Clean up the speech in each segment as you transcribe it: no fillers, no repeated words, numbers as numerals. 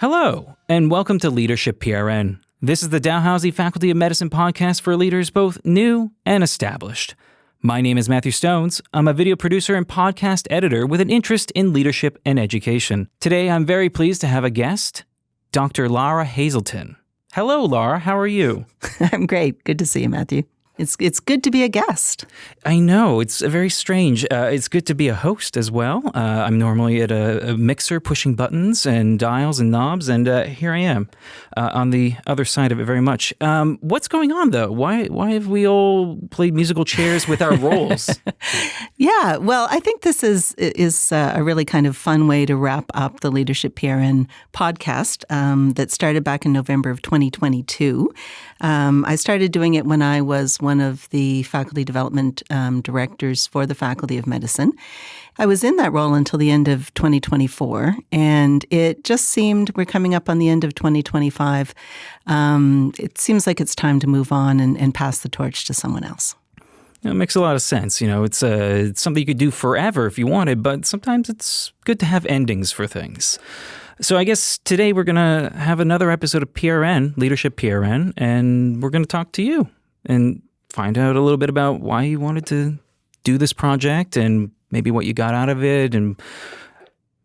Hello, and welcome to Leadership PRN. This is the Dalhousie Faculty of Medicine podcast for leaders both new and established. My name is Matthew Stones. I'm a video producer and podcast editor with an interest in leadership and education. Today, I'm very pleased to have a guest, Dr. Lara Hazelton. Hello, Lara. How are you? I'm great. Good to see you, Matthew. It's good to be a guest. I know. It's very strange. It's good to be a host as well. I'm normally at a mixer pushing buttons and dials and knobs, and here I am on the other side of it very much. What's going on, though? Why have we all played musical chairs with our roles? Yeah, well, I think this is a really kind of fun way to wrap up the Leadership PRN podcast that started back in November of 2022. I started doing it when I was one of the faculty development directors for the Faculty of Medicine. I was in that role until the end of 2024, and it just seemed we're coming up on the end of 2025. It seems like it's time to move on and pass the torch to someone else. It makes a lot of sense. You know, it's something you could do forever if you wanted, but sometimes it's good to have endings for things. So I guess today we're going to have another episode of PRN, Leadership PRN, and we're going to talk to you and find out a little bit about why you wanted to do this project and maybe what you got out of it and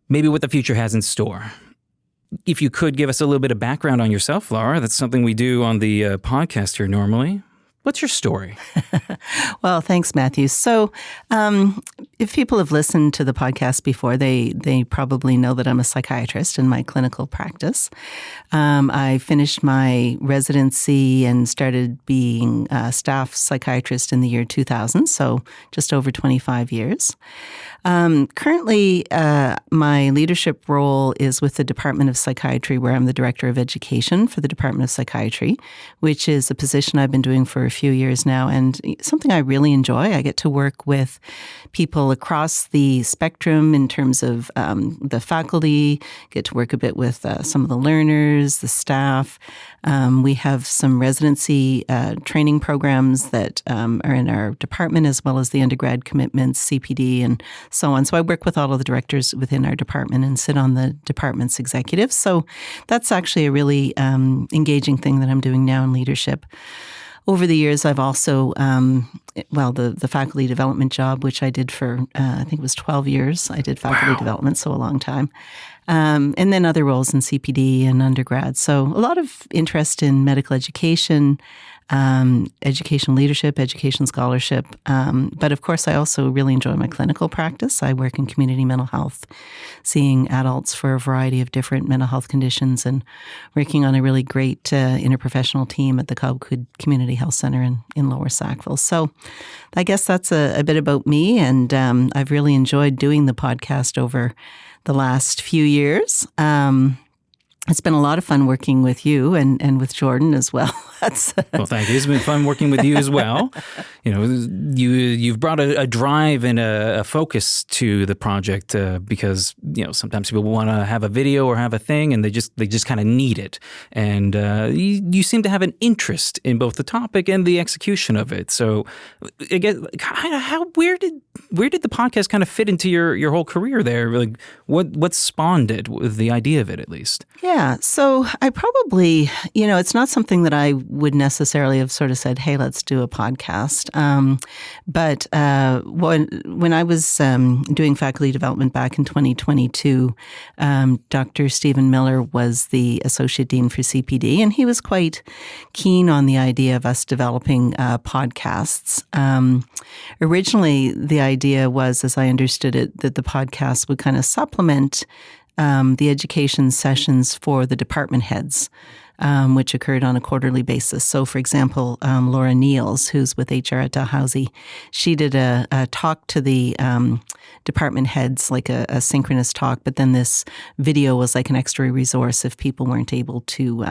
maybe what the future has in store. If you could give us a little bit of background on yourself, Lara, that's something we do on the podcast here normally. What's your story? Well, thanks, Matthew. So if people have listened to the podcast before, they probably know that I'm a psychiatrist in my clinical practice. I finished my residency and started being a staff psychiatrist in the year 2000, so just over 25 years. Currently, my leadership role is with the Department of Psychiatry, where I'm the Director of Education for the Department of Psychiatry, which is a position I've been doing for a few years now and something I really enjoy. I get to work with people across the spectrum in terms of the faculty, get to work a bit with some of the learners, the staff. We have some residency training programs that are in our department, as well as the undergrad commitments, CPD, and so on. So I work with all of the directors within our department and sit on the department's executives. So that's actually a really engaging thing that I'm doing now in leadership. Over the years, I've also, the faculty development job, which I did for, I think it was 12 years. I did faculty development, so a long time. And then other roles in CPD and undergrad. So a lot of interest in medical education, education leadership, education scholarship. But of course, I also really enjoy my clinical practice. I work in community mental health, seeing adults for a variety of different mental health conditions and working on a really great interprofessional team at the Cobequid Community Health Center in Lower Sackville. So I guess that's a bit about me. And I've really enjoyed doing the podcast over the last few years. It's been a lot of fun working with you and with Jordan as well. Well, thank you. It's been fun working with you as well. You know, you've brought a drive and a focus to the project because, you know, sometimes people want to have a video or have a thing and they just kind of need it. And you seem to have an interest in both the topic and the execution of it. So, again, where did the podcast kind of fit into your whole career there? Like, what spawned it, with the idea of it, at least? Yeah, so I probably, it's not something that I would necessarily have sort of said, hey, let's do a podcast. But when I was doing faculty development back in 2022, Dr. Stephen Miller was the Associate Dean for CPD, and he was quite keen on the idea of us developing podcasts. Originally, the idea was, as I understood it, that the podcast would kind of supplement the education sessions for the department heads, which occurred on a quarterly basis. So, for example, Laura Niels, who's with HR at Dalhousie, she did a talk to the department heads, like a synchronous talk, but then this video was like an extra resource if people weren't able to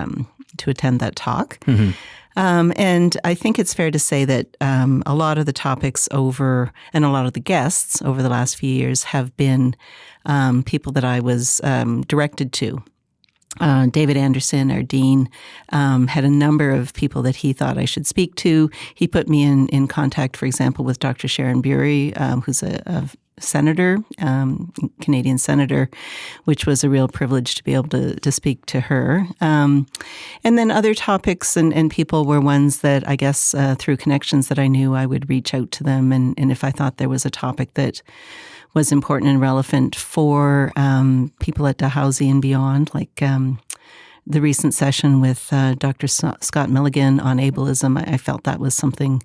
attend that talk. Mm-hmm. And I think it's fair to say that a lot of the topics and a lot of the guests over the last few years have been people that I was directed to. David Anderson, our dean, had a number of people that he thought I should speak to. He put me in contact, for example, with Dr. Sharon Bury, who's a senator, Canadian senator, which was a real privilege to be able to speak to her. And then other topics and people were ones that I guess through connections that I knew I would reach out to them. And if I thought there was a topic that was important and relevant for people at Dalhousie and beyond, like the recent session with Dr. Scott Milligan on ableism, I felt that was something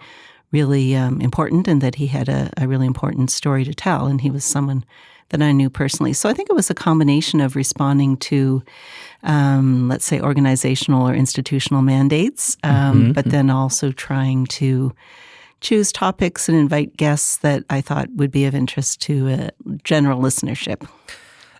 really important and that he had a really important story to tell. And he was someone that I knew personally. So I think it was a combination of responding to, let's say, organizational or institutional mandates, but then also trying to choose topics and invite guests that I thought would be of interest to a general listenership.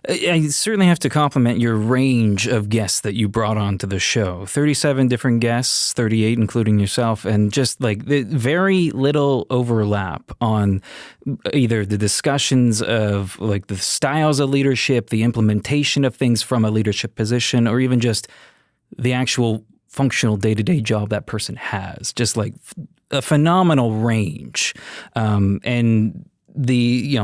I certainly have to compliment your range of guests that you brought onto the show. 37 different guests, 38 including yourself, and just like very little overlap on either the discussions of like the styles of leadership, the implementation of things from a leadership position, or even just the actual functional day-to-day job that person has. Just like a phenomenal range. And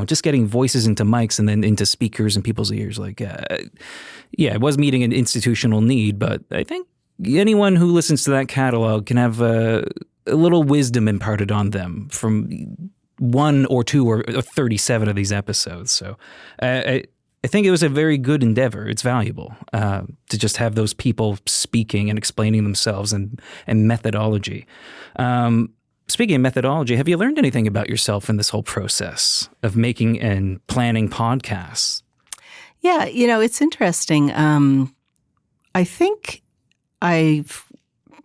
just getting voices into mics and then into speakers and people's ears, it was meeting an institutional need, but I think anyone who listens to that catalog can have a little wisdom imparted on them from one or two or 37 of these episodes. So I think it was a very good endeavor. It's valuable to just have those people speaking and explaining themselves and methodology. Speaking of methodology, have you learned anything about yourself in this whole process of making and planning podcasts? Yeah, it's interesting. I think I've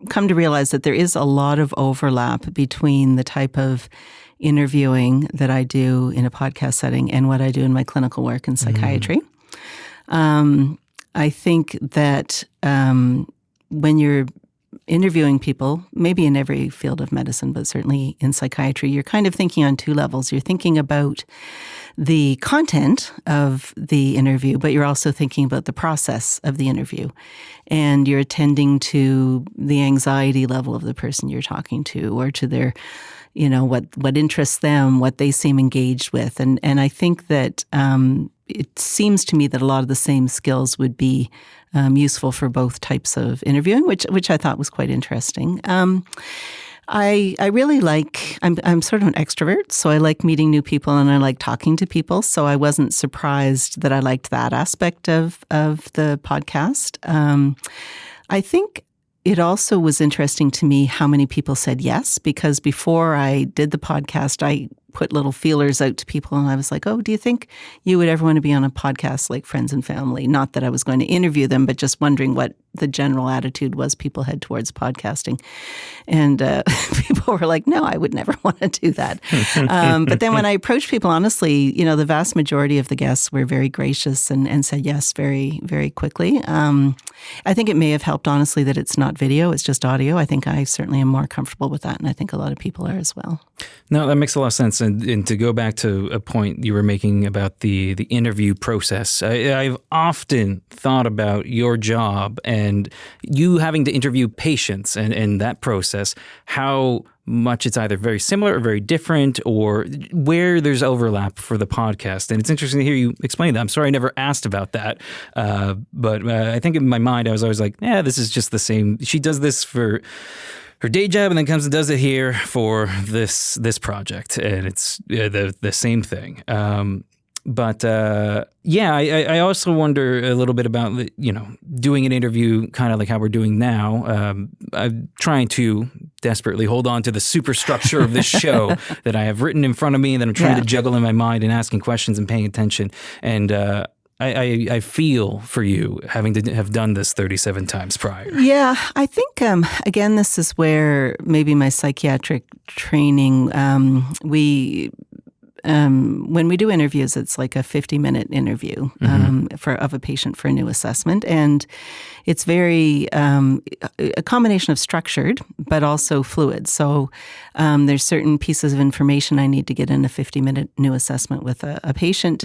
come to realize that there is a lot of overlap between the type of interviewing that I do in a podcast setting and what I do in my clinical work in psychiatry. I think that when you're interviewing people, maybe in every field of medicine, but certainly in psychiatry, you're kind of thinking on two levels. You're thinking about the content of the interview, but you're also thinking about the process of the interview. And you're attending to the anxiety level of the person you're talking to, or to their, what interests them, what they seem engaged with. And I think that it seems to me that a lot of the same skills would be useful for both types of interviewing, which I thought was quite interesting. I really I'm sort of an extrovert, so I like meeting new people and I like talking to people. So I wasn't surprised that I liked that aspect of the podcast. I think it also was interesting to me how many people said yes, because before I did the podcast, I put little feelers out to people and I was like, oh, do you think you would ever want to be on a podcast like Friends and Family? Not that I was going to interview them, but just wondering what the general attitude was people had towards podcasting. And people were like, no, I would never want to do that. But then when I approached people, honestly, the vast majority of the guests were very gracious and said yes very, very quickly. I think it may have helped, honestly, that it's not video, it's just audio. I think I certainly am more comfortable with that, and I think a lot of people are as well. No, that makes a lot of sense. And to go back to a point you were making about the interview process, I've often thought about your job and you having to interview patients and that process, how much it's either very similar or very different, or where there's overlap for the podcast. And it's interesting to hear you explain that. I'm sorry I never asked about that. But I think in my mind, I was always like, yeah, this is just the same. She does this for her day job and then comes and does it here for this project. And it's the same thing. I also wonder a little bit about, doing an interview kind of like how we're doing now. I'm trying to desperately hold on to the superstructure of this show that I have written in front of me that I'm trying to juggle in my mind and asking questions and paying attention. And I feel for you having to have done this 37 times prior. Yeah, I think, again, this is where maybe my psychiatric training, when we do interviews, it's like a 50-minute interview of a patient for a new assessment. And it's very a combination of structured, but also fluid. So there's certain pieces of information I need to get in a 50-minute new assessment with a patient.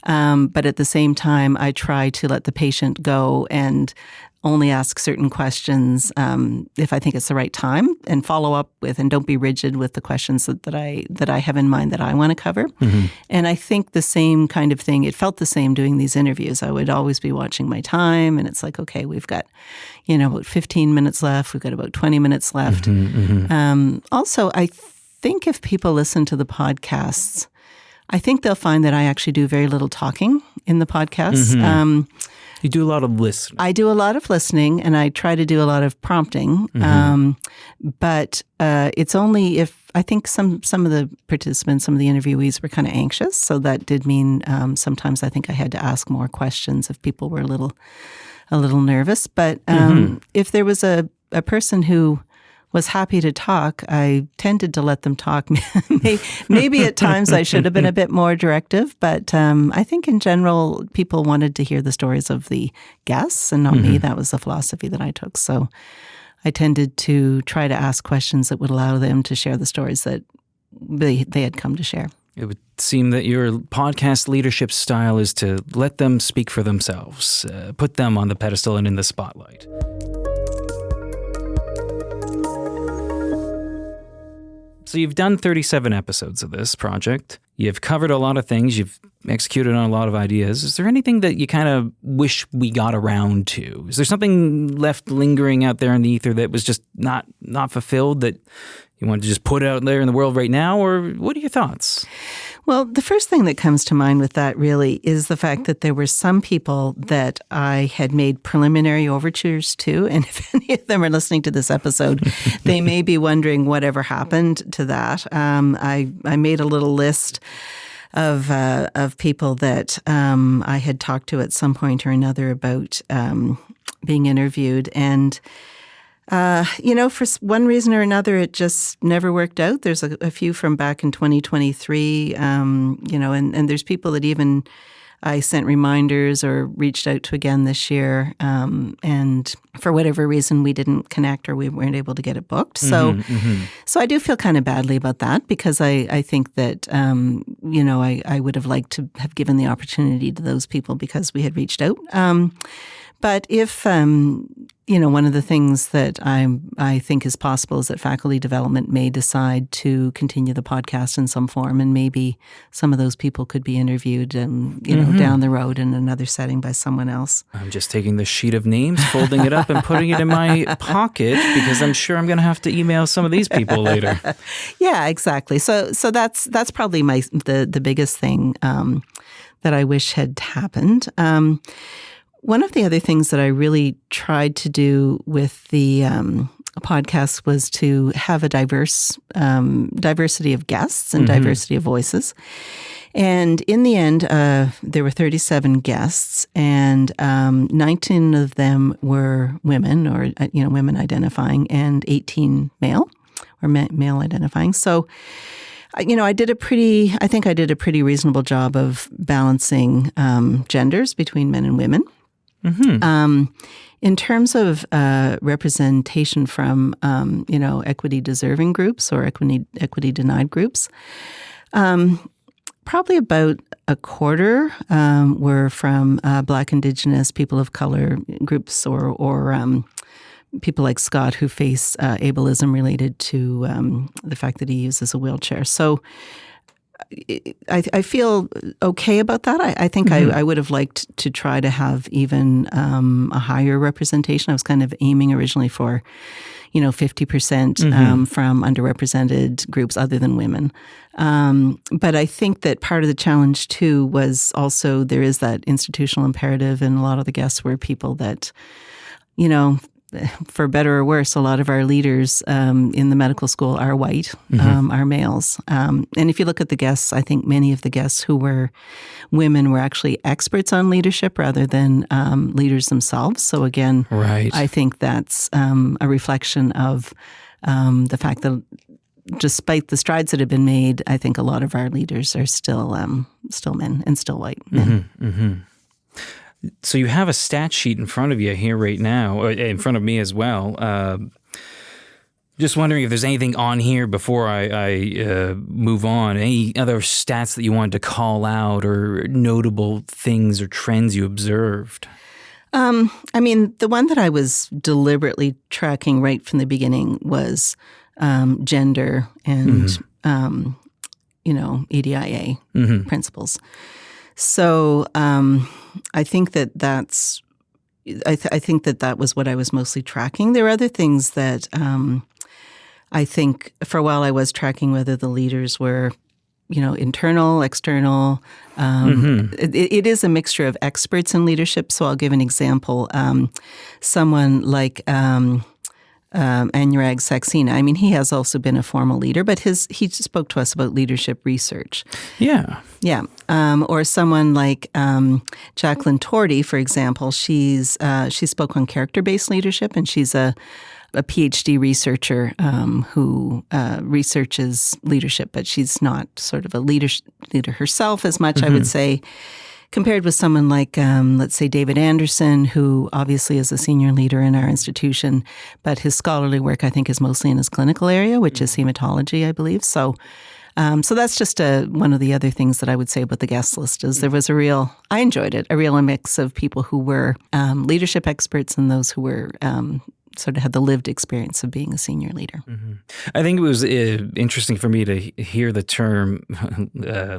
But at the same time, I try to let the patient go and only ask certain questions if I think it's the right time, and follow up with, and don't be rigid with the questions that I have in mind that I want to cover. Mm-hmm. And I think the same kind of thing, it felt the same doing these interviews. I would always be watching my time, and it's like, okay, we've got, about 15 minutes left. We've got about 20 minutes left. Mm-hmm, mm-hmm. Also, I think if people listen to the podcasts, I think they'll find that I actually do very little talking in the podcasts. Mm-hmm. You do a lot of listening. I do a lot of listening, and I try to do a lot of prompting. Mm-hmm. But it's only if I think some of the participants, some of the interviewees were kind of anxious. So that did mean sometimes I think I had to ask more questions if people were a little nervous. But if there was a person who was happy to talk, I tended to let them talk. Maybe at times I should have been a bit more directive, but I think in general, people wanted to hear the stories of the guests and not me. That was the philosophy that I took. So I tended to try to ask questions that would allow them to share the stories that they had come to share. It would seem that your podcast leadership style is to let them speak for themselves, put them on the pedestal and in the spotlight. So you've done 37 episodes of this project. You've covered a lot of things. You've executed on a lot of ideas. Is there anything that you kind of wish we got around to? Is there something left lingering out there in the ether that was just not fulfilled that you want to just put out there in the world right now? Or what are your thoughts? Well, the first thing that comes to mind with that really is the fact that there were some people that I had made preliminary overtures to. And if any of them are listening to this episode, they may be wondering whatever happened to that. I made a little list of people that I had talked to at some point or another about being interviewed. And for one reason or another, it just never worked out. There's a few from back in 2023, and there's people that even I sent reminders or reached out to again this year. And for whatever reason, we didn't connect or we weren't able to get it booked. So I do feel kind of badly about that because I think that, I would have liked to have given the opportunity to those people because we had reached out. But if, one of the things that I think is possible is that faculty development may decide to continue the podcast in some form, and maybe some of those people could be interviewed, down the road in another setting by someone else. I'm just taking the sheet of names, folding it up, and putting it in my pocket because I'm sure I'm going to have to email some of these people later. Yeah, exactly. So that's probably the biggest thing that I wish had happened. One of the other things that I really tried to do with the podcast was to have a diversity of guests and diversity of voices. And in the end, there were 37 guests, and 19 of them were women, or women identifying, and 18 male, or male identifying. So, I did a pretty reasonable job of balancing genders between men and women. In terms of representation from, equity deserving groups or equity denied groups, probably about a quarter were from Black, Indigenous, people of color groups, or people like Scott who face ableism related to the fact that he uses a wheelchair. So I feel okay about that. I think I would have liked to try to have even a higher representation. I was kind of aiming originally for, 50% from underrepresented groups other than women. But I think that part of the challenge too was also there is that institutional imperative, and a lot of the guests were people that, for better or worse, a lot of our leaders in the medical school are white, are males. And if you look at the guests, I think many of the guests who were women were actually experts on leadership rather than leaders themselves. So again, right. I think that's a reflection of the fact that despite the strides that have been made, I think a lot of our leaders are still men and still white men. So you have a stat sheet in front of you here right now, or in front of me as well. Just wondering if there's anything on here before I move on, any other stats that you wanted to call out or notable things or trends you observed? I mean, the one that I was deliberately tracking right from the beginning was gender and, EDIA principles. So I think that I think that was what I was mostly tracking. There are other things that I think for a while I was tracking whether the leaders were, internal, external. It is a mixture of experts in leadership. So I'll give an example. Someone like Anurag Saxena. I mean, he has also been a formal leader, but he spoke to us about leadership research. Yeah. Yeah. Or someone like Jacqueline Torty, for example. She spoke on character-based leadership, and she's a PhD researcher who researches leadership, but she's not sort of a leader herself as much, I would say, compared with someone like, let's say, David Anderson, who obviously is a senior leader in our institution, but his scholarly work, I think, is mostly in his clinical area, which is hematology, I believe. So that's just one of the other things that I would say about the guest list is there was I enjoyed it, a real mix of people who were leadership experts and those who were sort of had the lived experience of being a senior leader. I think it was interesting for me to hear the term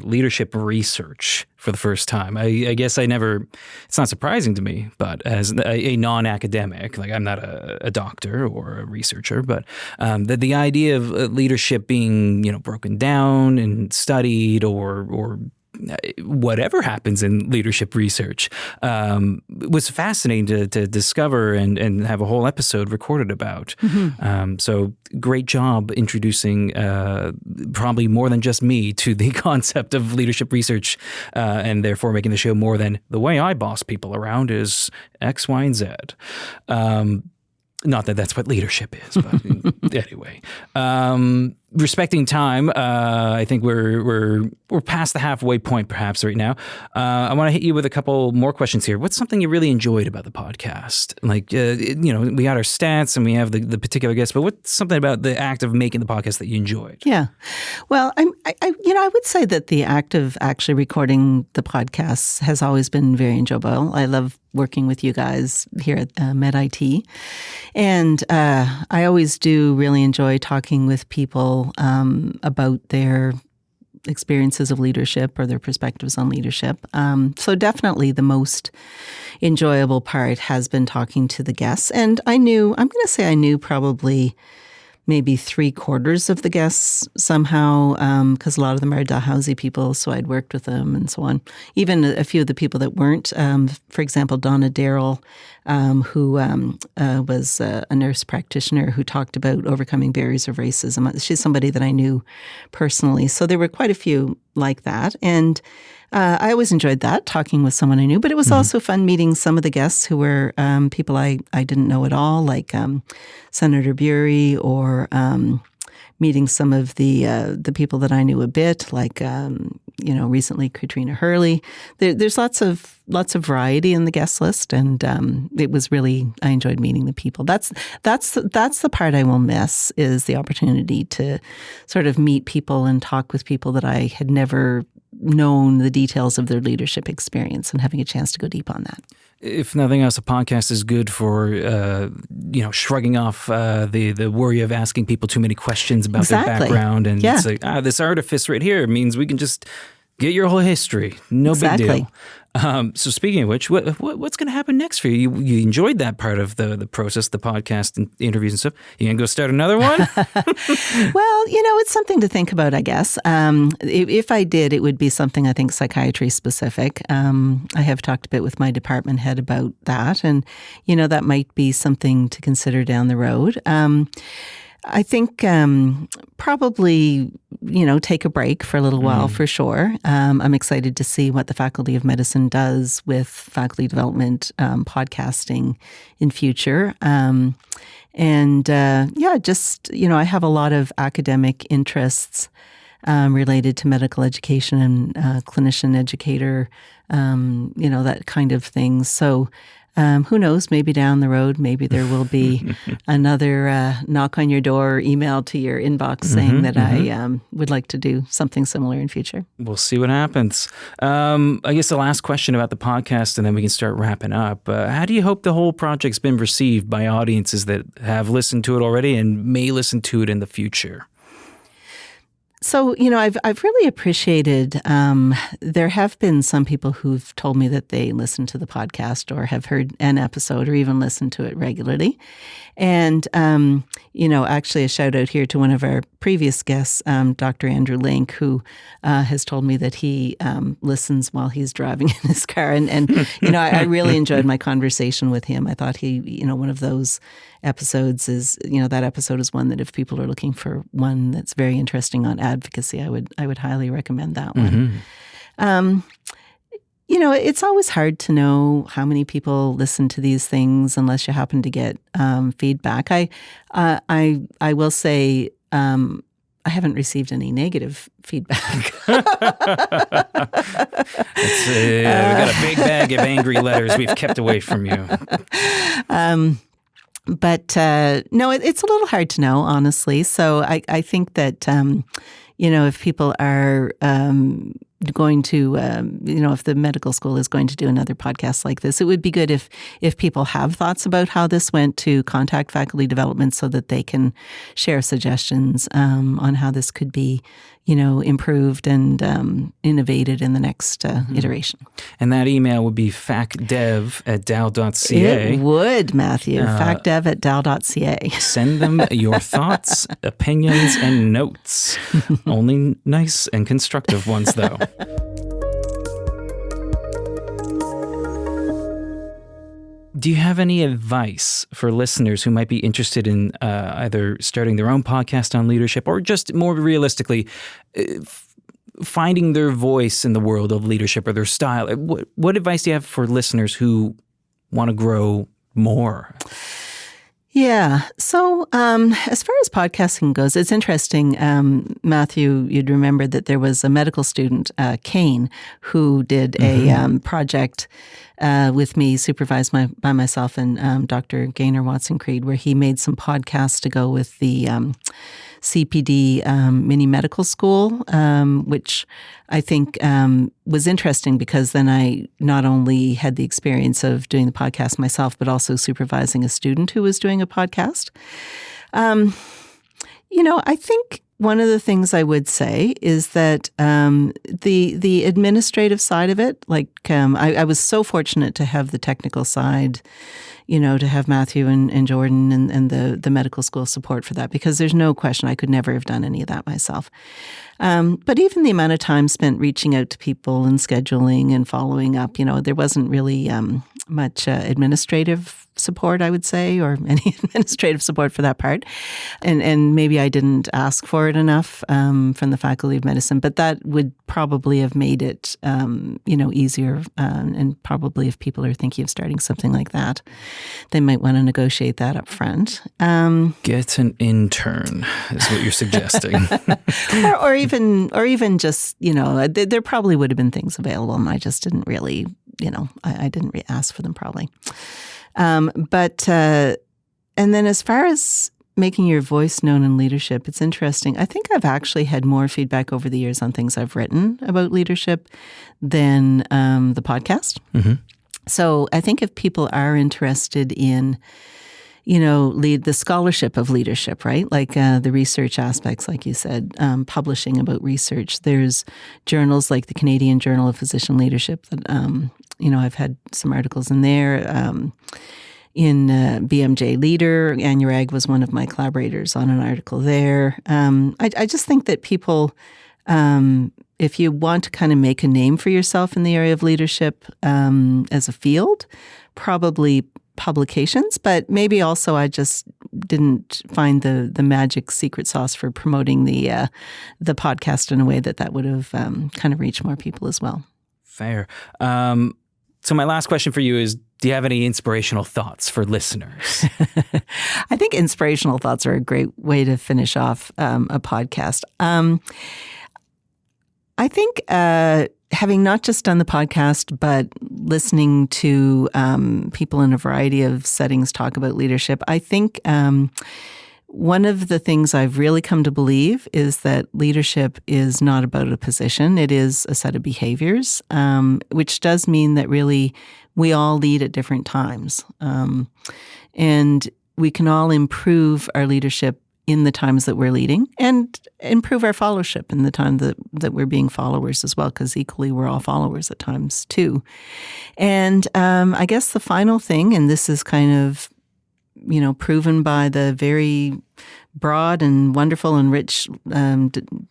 leadership research for the first time. I guess it's not surprising to me, but as a non-academic, like I'm not a doctor or a researcher, but the idea of leadership being, broken down and studied or whatever happens in leadership research was fascinating to discover and have a whole episode recorded about. So great job introducing probably more than just me to the concept of leadership research and therefore making the show more than the way I boss people around is X, Y, and Z. Not that that's what leadership is, but anyway. Respecting time, I think we're past the halfway point perhaps right now. I want to hit you with a couple more questions here. What's something you really enjoyed about the podcast? Like, we got our stats and we have the particular guests, but what's something about the act of making the podcast that you enjoyed? Yeah. Well, I would say that the act of actually recording the podcasts has always been very enjoyable. I love working with you guys here at MedIT. And I always do really enjoy talking with people about their experiences of leadership or their perspectives on leadership. So definitely the most enjoyable part has been talking to the guests. And I'm going to say I knew probably maybe 3/4 of the guests somehow, because a lot of them are Dalhousie people, so I'd worked with them and so on. Even a few of the people that weren't, for example, Donna Darrell, who was a nurse practitioner who talked about overcoming barriers of racism. She's somebody that I knew personally. So there were quite a few like that. And I always enjoyed that, talking with someone I knew, but it was also fun meeting some of the guests who were people I didn't know at all, like Senator Bury, or meeting some of the people that I knew a bit, like recently Katrina Hurley. There's lots of variety in the guest list, and it was really, I enjoyed meeting the people. That's the part I will miss, is the opportunity to sort of meet people and talk with people that I had never known the details of their leadership experience, and having a chance to go deep on that. If nothing else, a podcast is good for, shrugging off the worry of asking people too many questions about their background. And it's like, this artifice right here means we can just get your whole history. No big deal. So speaking of which, what's going to happen next for you? You enjoyed that part of the process, the podcast and the interviews and stuff. You going to go start another one? Well, it's something to think about, I guess. If I did, it would be something, I think, psychiatry specific. I have talked a bit with my department head about that. And, that might be something to consider down the road. I think probably, take a break for a little while for sure. I'm excited to see what the Faculty of Medicine does with faculty development, podcasting in future. I have a lot of academic interests related to medical education and clinician educator, that kind of thing. So who knows, maybe down the road, maybe there will be another knock on your door or email to your inbox saying that I would like to do something similar in future. We'll see what happens. I guess the last question about the podcast, and then we can start wrapping up. How do you hope the whole project's been received by audiences that have listened to it already and may listen to it in the future? So, I've really appreciated, there have been some people who've told me that they listen to the podcast or have heard an episode or even listened to it regularly. And, actually a shout out here to one of our previous guests, Dr. Andrew Link, who has told me that he listens while he's driving in his car. And I really enjoyed my conversation with him. I thought he, one of those episodes is, that episode is one that if people are looking for one that's very interesting on advocacy, I would highly recommend that one. It's always hard to know how many people listen to these things unless you happen to get feedback. I will say I haven't received any negative feedback. We got a big bag of angry letters we've kept away from you. But no, it's a little hard to know, honestly. So I think that, if people are going to, if the medical school is going to do another podcast like this, it would be good if people have thoughts about how this went to contact faculty development so that they can share suggestions on how this could be, improved and innovated in the next iteration. And that email would be facdev@dal.ca. It would, Matthew. Facdev@dal.ca. Send them your thoughts, opinions, and notes. Only nice and constructive ones, though. Do you have any advice for listeners who might be interested in either starting their own podcast on leadership or just more realistically, finding their voice in the world of leadership or their style? What advice do you have for listeners who want to grow more? Yeah. So as far as podcasting goes, it's interesting. Matthew, you'd remember that there was a medical student, Kane, who did a project with me, supervised by myself and Dr. Gaynor Watson-Creed, where he made some podcasts to go with the CPD mini medical school, which I think was interesting because then I not only had the experience of doing the podcast myself, but also supervising a student who was doing a podcast. I think one of the things I would say is that the administrative side of it, I was so fortunate to have the technical side, to have Matthew and Jordan and the medical school support for that, because there's no question I could never have done any of that myself. But even the amount of time spent reaching out to people and scheduling and following up, there wasn't really much administrative support, I would say, or any administrative support for that part. And maybe I didn't ask for it enough from the Faculty of Medicine, but that would probably have made it, easier. And probably if people are thinking of starting something like that, they might want to negotiate that up front. Get an intern is what you're suggesting. or even just, there probably would have been things available and I just didn't really, I didn't ask for them probably. And then as far as making your voice known in leadership, it's interesting. I think I've actually had more feedback over the years on things I've written about leadership than the podcast. So I think if people are interested in, lead the scholarship of leadership, right? Like the research aspects, like you said, publishing about research. There's journals like the Canadian Journal of Physician Leadership that, I've had some articles in there. In BMJ Leader, Anurag was one of my collaborators on an article there. I just think that people, if you want to kind of make a name for yourself in the area of leadership as a field, probably publications, but maybe also I just didn't find the magic secret sauce for promoting the podcast in a way that would have kind of reached more people as well. Fair. So my last question for you is, do you have any inspirational thoughts for listeners? I think inspirational thoughts are a great way to finish off a podcast. I think having not just done the podcast, but listening to people in a variety of settings talk about leadership, I think one of the things I've really come to believe is that leadership is not about a position. It is a set of behaviors, which does mean that really we all lead at different times. And we can all improve our leadership in the times that we're leading and improve our followership in the time that we're being followers as well, because equally we're all followers at times too. And I guess the final thing, and this is kind of, proven by the very broad and wonderful and rich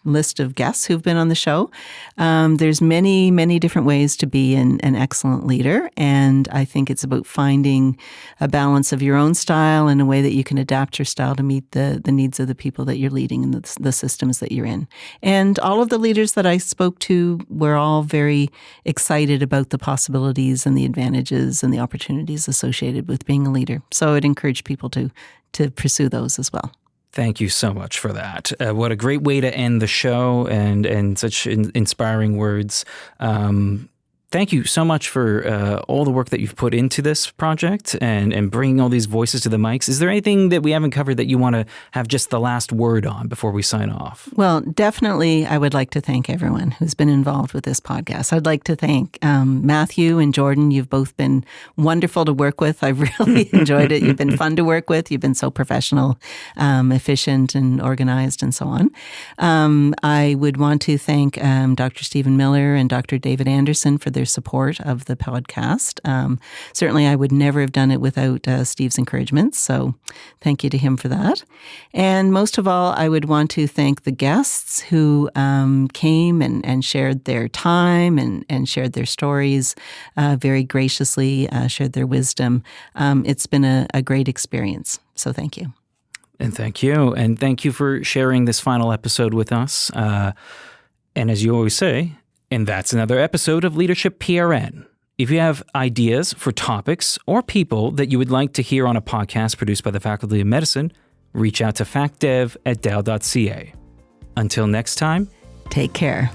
list of guests who've been on the show. There's many, many different ways to be an excellent leader. And I think it's about finding a balance of your own style and a way that you can adapt your style to meet the needs of the people that you're leading and the systems that you're in. And all of the leaders that I spoke to were all very excited about the possibilities and the advantages and the opportunities associated with being a leader. So I'd encourage people to pursue those as well. Thank you so much for that. What a great way to end the show and such inspiring words. Thank you so much for all the work that you've put into this project and bringing all these voices to the mics. Is there anything that we haven't covered that you want to have just the last word on before we sign off? Well, definitely I would like to thank everyone who's been involved with this podcast. I'd like to thank Matthew and Jordan. You've both been wonderful to work with. I've really enjoyed it. You've been fun to work with. You've been so professional, efficient, and organized, and so on. I would want to thank Dr. Stephen Miller and Dr. David Anderson for their support of the podcast. Certainly, I would never have done it without Steve's encouragement, so thank you to him for that. And most of all, I would want to thank the guests who came and shared their time and shared their stories very graciously, shared their wisdom. It's been a great experience, so thank you. And thank you. And thank you for sharing this final episode with us. And as you always say, and that's another episode of Leadership PRN. If you have ideas for topics or people that you would like to hear on a podcast produced by the Faculty of Medicine, reach out to factdev@dal.ca. Until next time, take care.